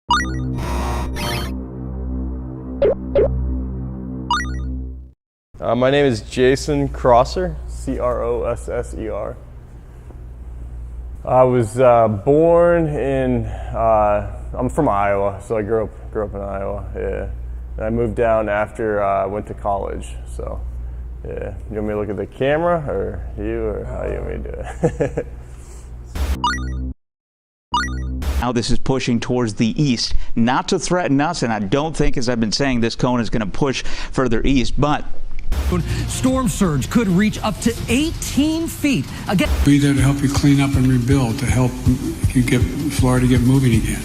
My name is Jason Crosser, C-R-O-S-S-E-R. I was born in, I'm from Iowa, so I grew up in Iowa, yeah. And I moved down after I went to college, so yeah. You want me to look at the camera, or you, or how you want me to do it? Now this is pushing towards the east, not to threaten us, and I don't think, as I've been saying, this cone is going to push further east, but storm surge could reach up to 18 feet. Again, be there to help you clean up and rebuild, to help you get Florida get moving again.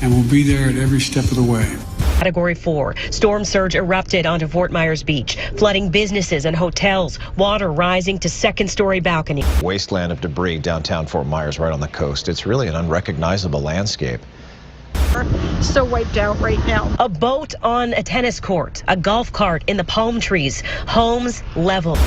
And we'll be there at every step of the way. Category 4. Storm surge erupted onto Fort Myers Beach, flooding businesses and hotels, water rising to second-story balcony. Wasteland of debris downtown Fort Myers right on the coast. It's really an unrecognizable landscape. So wiped out right now. A boat on a tennis court, a golf cart in the palm trees, homes leveled.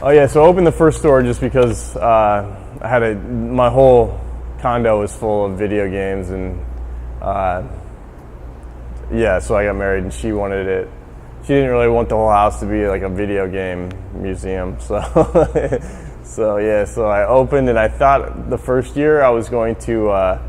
Oh yeah, so I opened the first store just because my whole condo was full of video games, and yeah, so I got married and she wanted it. She didn't really want the whole house to be like a video game museum, so so I opened, and I thought the first year I was going to, I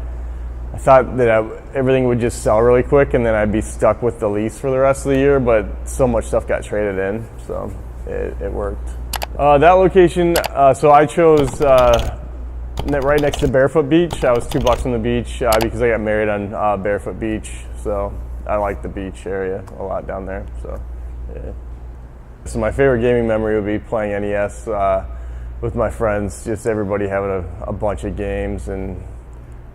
thought that everything would just sell really quick and then I'd be stuck with the lease for the rest of the year, but so much stuff got traded in, so it worked. That location, so I chose right next to Barefoot Beach. I was 2 blocks from the beach because I got married on Barefoot Beach, so I like the beach area a lot down there. So, yeah. So my favorite gaming memory would be playing NES with my friends, just everybody having a bunch of games, and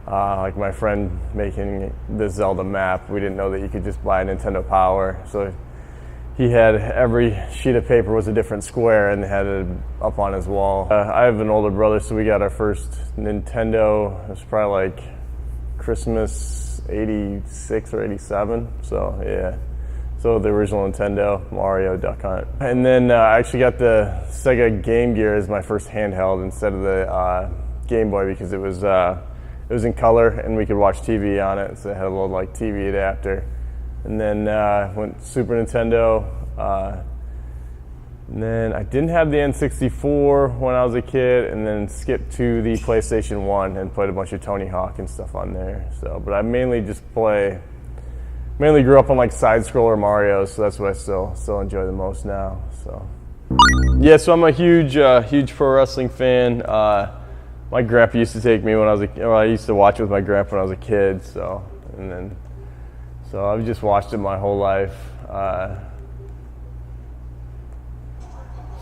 like my friend making the Zelda map. We didn't know that you could just buy a Nintendo Power, so he had every sheet of paper was a different square and had it up on his wall. I have an older brother, so we got our first Nintendo. It was probably like Christmas '86 or '87. So yeah, so the original Nintendo, Mario, Duck Hunt, and then I actually got the Sega Game Gear as my first handheld instead of the Game Boy because it was in color and we could watch TV on it. So it had a little like TV adapter. And then went Super Nintendo. And then I didn't have the N64 when I was a kid, and then skipped to the PlayStation 1 and played a bunch of Tony Hawk and stuff on there. So, but I mainly grew up on like side-scroller Mario, so that's what I still enjoy the most now. So, yeah, so I'm a huge pro wrestling fan. My grandpa used to take me when I used to watch it with my grandpa when I was a kid. So, So I've just watched it my whole life.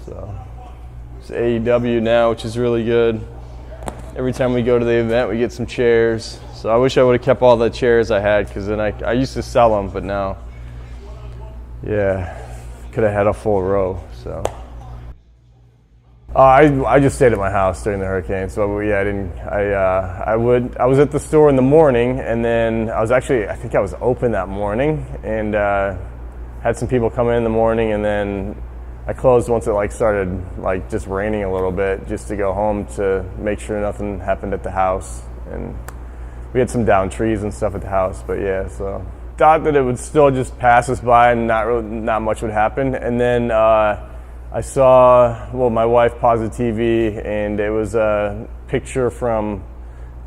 So it's AEW now, which is really good. Every time we go to the event, we get some chairs. So I wish I would have kept all the chairs I had, because then I used to sell them, but now, yeah, could have had a full row. So I just stayed at my house during the hurricane. So yeah, I was at the store in the morning, and then I think I was open that morning, and had some people come in the morning, and then I closed once it started just raining a little bit, just to go home to make sure nothing happened at the house. And we had some downed trees and stuff at the house, but yeah, so thought that it would still just pass us by and not much would happen. And then I saw, my wife paused the TV, and it was a picture from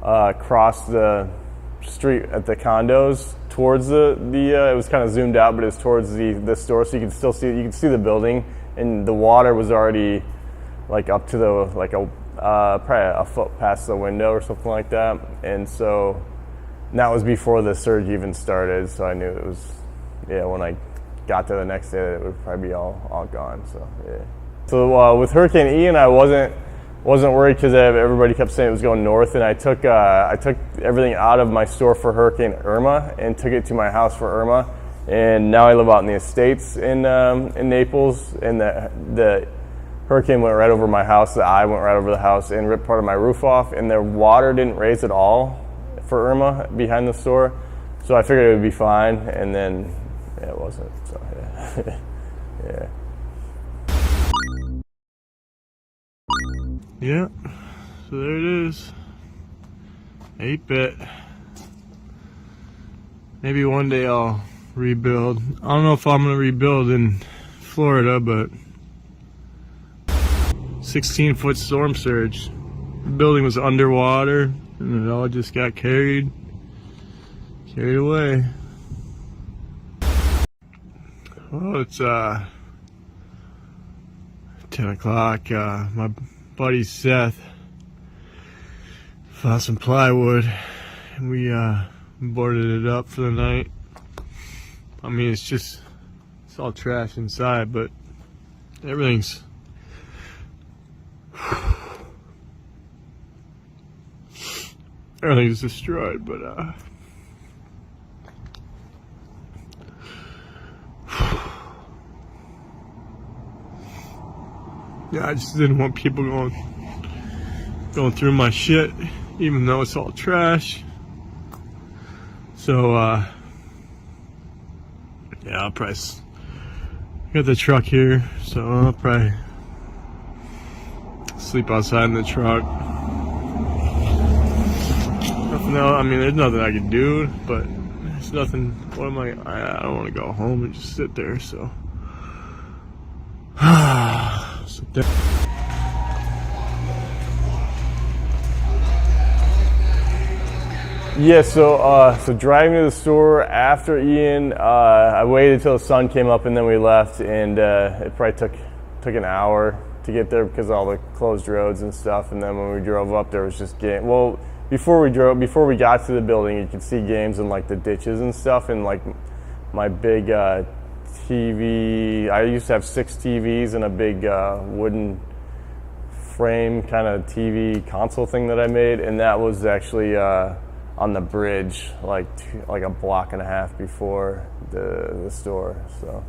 across the street at the condos towards the it was kind of zoomed out, but it was towards the store, so you could see the building, and the water was already up to the probably a foot past the window or something like that. And so that was before the surge even started, so I knew it was, when I got there the next day, it would probably be all gone. So yeah. So with Hurricane Ian, I wasn't worried because everybody kept saying it was going north, and I took everything out of my store for Hurricane Irma and took it to my house for Irma, and now I live out in the estates in Naples, and the hurricane went right over my house, the eye went right over the house and ripped part of my roof off, and the water didn't raise at all for Irma behind the store. So I figured it would be fine, and then it wasn't. So yeah. Yeah. Yeah, so there it is. 8-bit. Maybe one day I'll rebuild. I don't know if I'm gonna rebuild in Florida, but 16-foot storm surge. The building was underwater and it all just got carried away. Well, it's 10 o'clock. My buddy Seth found some plywood and we boarded it up for the night. I mean, it's all trash inside, but everything's destroyed, but yeah, I just didn't want people going through my shit, even though it's all trash. So yeah, I'll probably got the truck here, so I'll probably sleep outside in the truck. Nothing else. I mean, there's nothing I can do, but there's nothing. What am I don't want to go home and just sit there. So sit there. Yeah, so driving to the store after Ian, I waited till the sun came up and then we left, and it probably took an hour to get there because of all the closed roads and stuff. And then when we drove up, there was just game. Well, before we got to the building, you could see games in like the ditches and stuff, and like my big TV. I used to have 6 TVs and a big wooden frame kind of TV console thing that I made, and that was actually on the bridge, like a block and a half before the store. So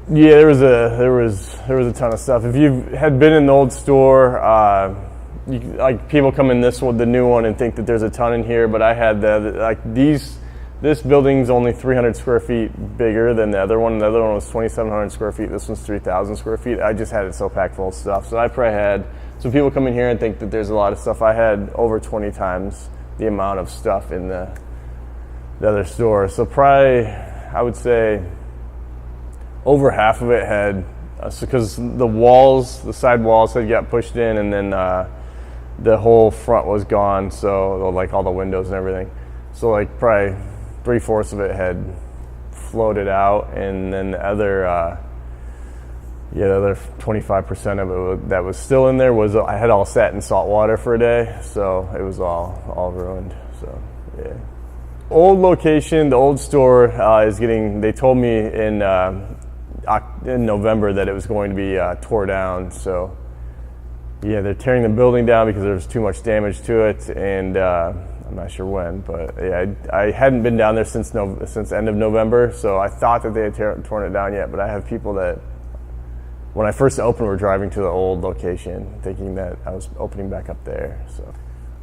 yeah, there was a ton of stuff. If you had been in the old store, like people come in the new one, and think that there's a ton in here, but I had this building's only 300 square feet bigger than the other one. The other one was 2,700 square feet. This one's 3,000 square feet. I just had it so packed full of stuff. So I probably had, so people come in here and think that there's a lot of stuff. I had over 20 times the amount of stuff in the other store. So probably, I would say, over half of it had, because the side walls had got pushed in, and then the whole front was gone, so like all the windows and everything. So like probably 3/4 of it had floated out, and then the other 25% of it that was still in there was, I had all sat in salt water for a day, so it was all ruined. So yeah, old location, the old store is getting. They told me in November that it was going to be tore down. So yeah, they're tearing the building down because there's too much damage to it, and I'm not sure when, but yeah, I hadn't been down there since end of November, so I thought that they had torn it down yet, but I have people that, when I first opened, were driving to the old location, thinking that I was opening back up there. So,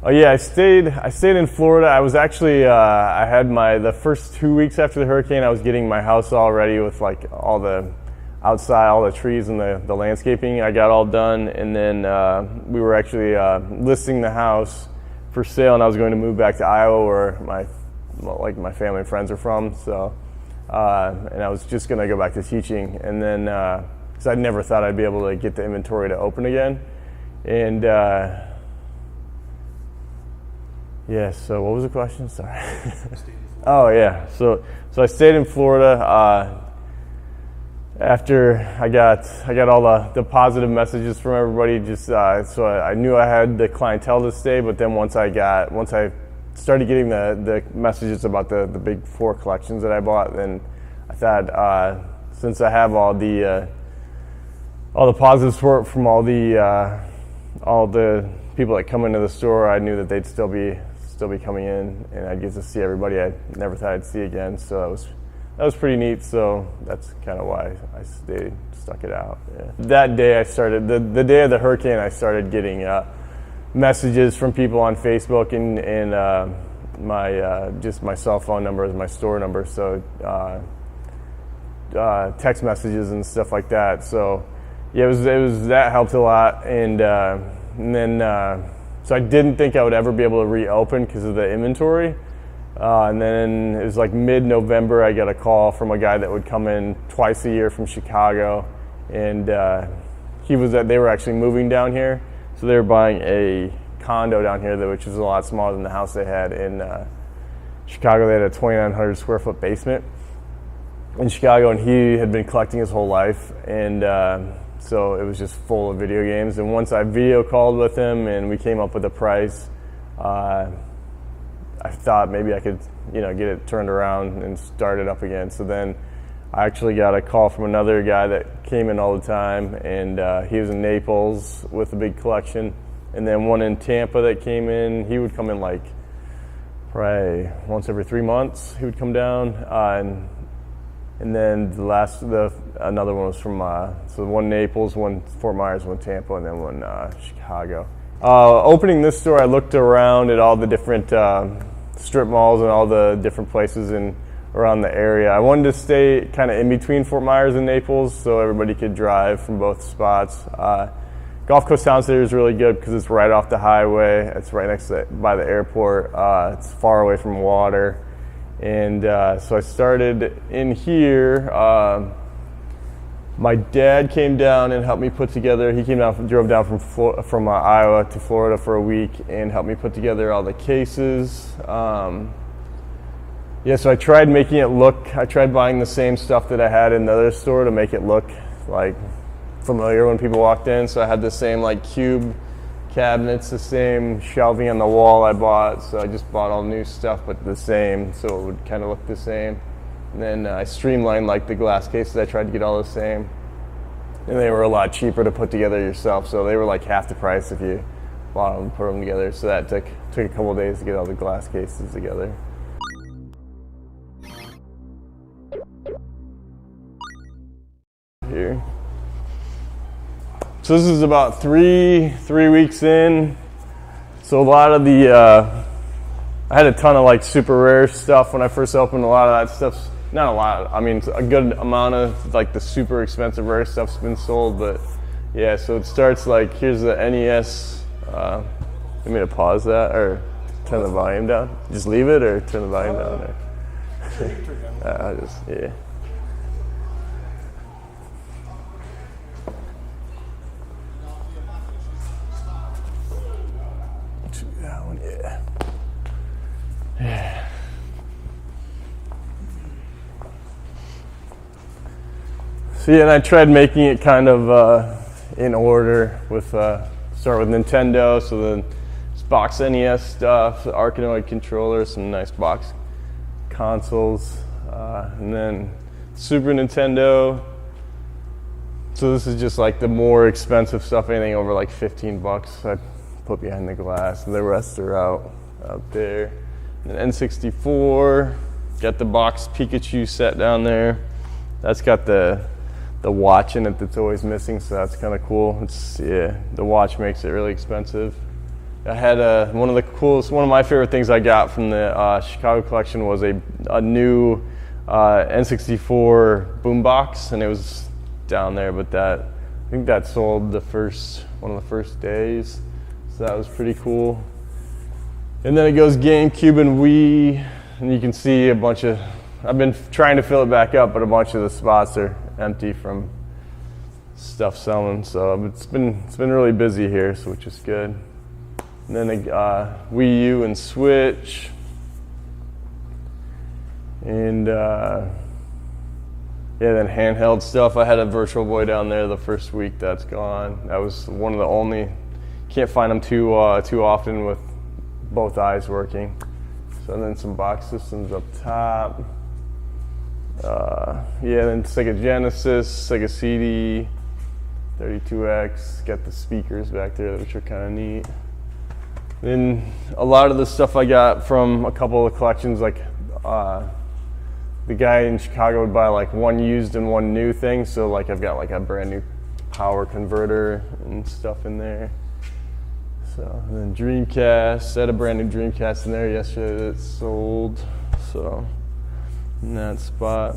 oh yeah, I stayed in Florida. I was actually, I had the first 2 weeks after the hurricane, I was getting my house all ready with like all the outside, all the trees and the landscaping. I got all done, and then we were actually listing the house for sale, and I was going to move back to Iowa, where my family and friends are from. So, and I was just going to go back to teaching, and then because I never thought I'd be able to get the inventory to open again, and yeah. So what was the question? Sorry. Oh yeah. So I stayed in Florida. After I got all the positive messages from everybody, just so I knew I had the clientele to stay. But then once I started getting the messages about the big 4 collections that I bought, then I thought, since I have all the positive support from all the people that come into the store, I knew that they'd still be coming in, and I'd get to see everybody I never thought I'd see again. So that was pretty neat. So that's kind of why I stuck it out. Yeah. That day I started, the day of the hurricane, I started getting messages from people on Facebook and my just my cell phone number is my store number. So text messages and stuff like that. So yeah, it was that helped a lot. And then so I didn't think I would ever be able to reopen because of the inventory. And then it was like mid-November, I got a call from a guy that would come in twice a year from Chicago, and they were actually moving down here, so they were buying a condo down here, which is a lot smaller than the house they had in Chicago. They had a 2,900 square foot basement in Chicago, and he had been collecting his whole life, and so it was just full of video games. And once I video called with him and we came up with a price, I thought maybe I could, get it turned around and start it up again. So then I actually got a call from another guy that came in all the time, and he was in Naples with a big collection. And then one in Tampa that came in. He would come in like probably once every 3 months. He would come down, and then another one was from so one Naples, one Fort Myers, one Tampa, and then one Chicago. Opening this store, I looked around at all the different strip malls and all the different places around the area. I wanted to stay kind of in between Fort Myers and Naples so everybody could drive from both spots. Gulf Coast Town Center is really good because it's right off the highway. It's right next to by the airport. It's far away from water. And so I started in here. My dad came down and helped me put together. He drove down from Iowa to Florida for a week and helped me put together all the cases. So I tried making it look. I tried buying the same stuff that I had in the other store to make it look like familiar when people walked in. So I had the same like cube cabinets, the same shelving on the wall I bought. So I just bought all new stuff, but the same, so it would kind of look the same. And then I streamlined like the glass cases. I tried to get all the same, and they were a lot cheaper to put together yourself. So they were like half the price if you bought them and put them together. So that took a couple of days to get all the glass cases together. Here. So this is about three weeks in. So a lot of I had a ton of like super rare stuff when I first opened. A lot of that stuff's not a lot. I mean, a good amount of like the super expensive rare stuff's been sold, but yeah. So it starts like here's the NES. You want me to pause that or turn the volume down? Just leave it or turn the volume down? I'll just yeah. That one, yeah. Yeah. So yeah, and I tried making it kind of in order with start with Nintendo, so then box NES stuff, the Arkanoid controller, some nice box consoles, and then Super Nintendo. So this is just like the more expensive stuff, anything over like $15 I put behind the glass, and the rest are out there. And N64, got the box Pikachu set down there. That's got the watch in it that's always missing, so that's kind of cool. The watch makes it really expensive. I had one of my favorite things I got from the Chicago collection was a new N64 boombox, and it was down there, but I think that sold one of the first days, so that was pretty cool. And then it goes GameCube and Wii, and you can see a bunch of, I've been trying to fill it back up, but a bunch of the spots are empty from stuff selling, so it's been really busy here, so which is good. And then Wii U and Switch, and then handheld stuff. I had a Virtual Boy down there the first week. That's gone. That was one of the only. Can't find them too often with both eyes working. So then some box systems up top. Then Sega Genesis, Sega CD, 32X. Got the speakers back there, which are kind of neat. Then a lot of the stuff I got from a couple of collections, like the guy in Chicago would buy like one used and one new thing. So like I've got like a brand new power converter and stuff in there. So and then Dreamcast, had a brand new Dreamcast in there yesterday that sold. So in that spot.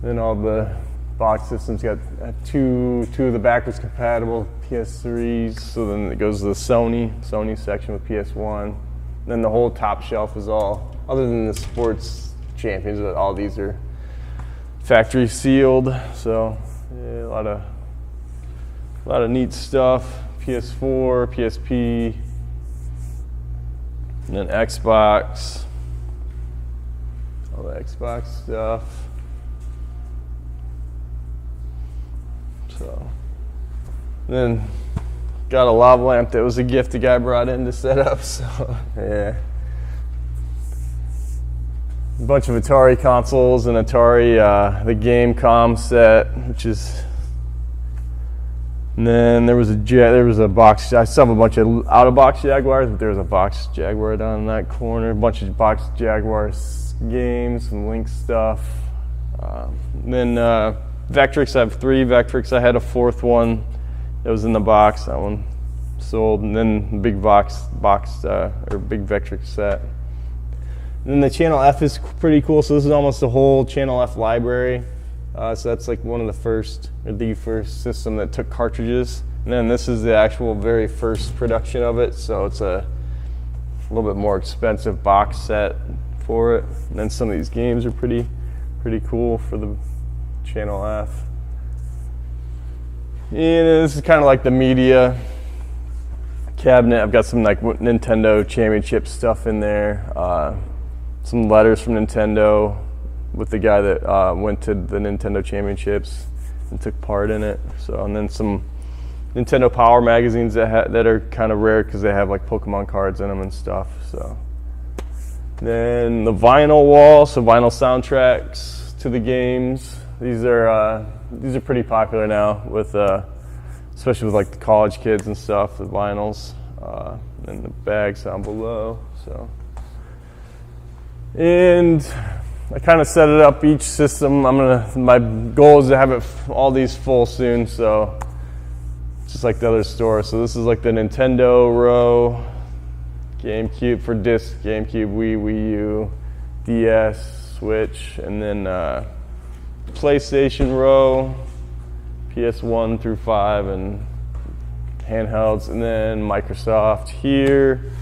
Then all the box systems got two of the backwards compatible PS3s. So then it goes to the Sony section with PS1. Then the whole top shelf is all, other than the sports champions, all these are factory sealed. So yeah, a lot of neat stuff. PS4, PSP, and then Xbox. All the Xbox stuff. So then got a lava lamp that was a gift the guy brought in to set up. So yeah. A bunch of Atari consoles and Atari, the Game.com set, which is. And then there was a box. I still have a bunch of out-of-box Jaguars, but there was a box Jaguar down in that corner. A bunch of box Jaguars games, some Link stuff. Then Vectrix, I have 3 Vectrix. I had a 4th one that was in the box. That one sold. And then the big box or big Vectrix set. And then the Channel F is pretty cool. So this is almost the whole Channel F library. So that's like one of the first system that took cartridges. And then this is the actual very first production of it. So it's a little bit more expensive box set for it. And then some of these games are pretty cool for the Channel F. And this is kind of like the media cabinet. I've got some like Nintendo Championship stuff in there. Some letters from Nintendo with the guy that went to the Nintendo Championships and took part in it. So, and then some Nintendo Power magazines that are kind of rare because they have like Pokemon cards in them and stuff. So, then the vinyl wall, so vinyl soundtracks to the games. These are pretty popular now with, especially with like the college kids and stuff. The vinyls, and the bags down below. So, and I kind of set it up each system. My goal is to have all these full soon. So, just like the other store. So this is like the Nintendo row, GameCube for disc, GameCube, Wii U, DS, Switch, and then PlayStation row, PS1 through 5, and handhelds, and then Microsoft here.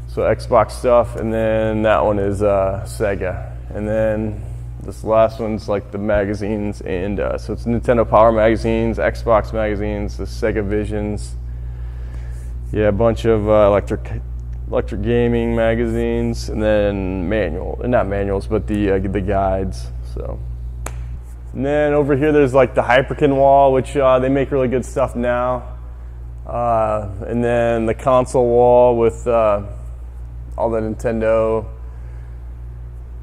So Xbox stuff, and then that one is Sega. And then this last one's like the magazines, and so it's Nintendo Power magazines, Xbox magazines, the Sega Visions. Yeah, a bunch of electric gaming magazines, and then not manuals, but the guides. So, and then over here there's like the Hyperkin wall, which they make really good stuff now. And then the console wall with all the Nintendo,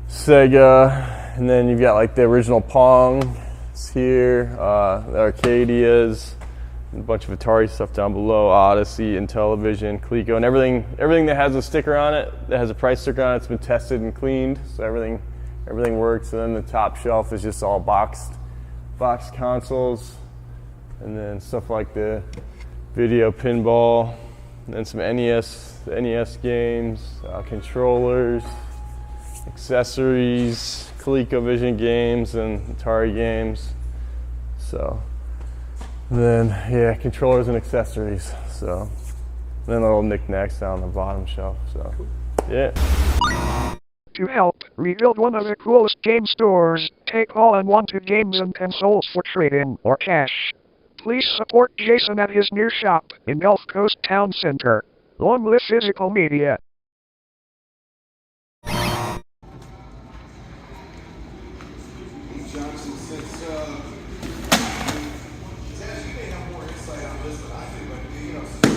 Sega, and then you've got like the original Pong here, the Arcadias, and a bunch of Atari stuff down below, Odyssey, Intellivision, Coleco, and everything that has a sticker on it, that has a price sticker on it, it's been tested and cleaned, so everything works. And then the top shelf is just all boxed consoles, and then stuff like the video pinball, and then some NES games, controllers, accessories, ColecoVision games, and Atari games. So then, yeah, controllers and accessories. So then little knickknacks down the bottom shelf. So yeah. To help rebuild one of the coolest game stores, take all unwanted games and consoles for trade-in or cash. Please support Jason at his new shop in Gulf Coast Town Center. Long live physical media. Johnson, since you may have more insight on this than I do, but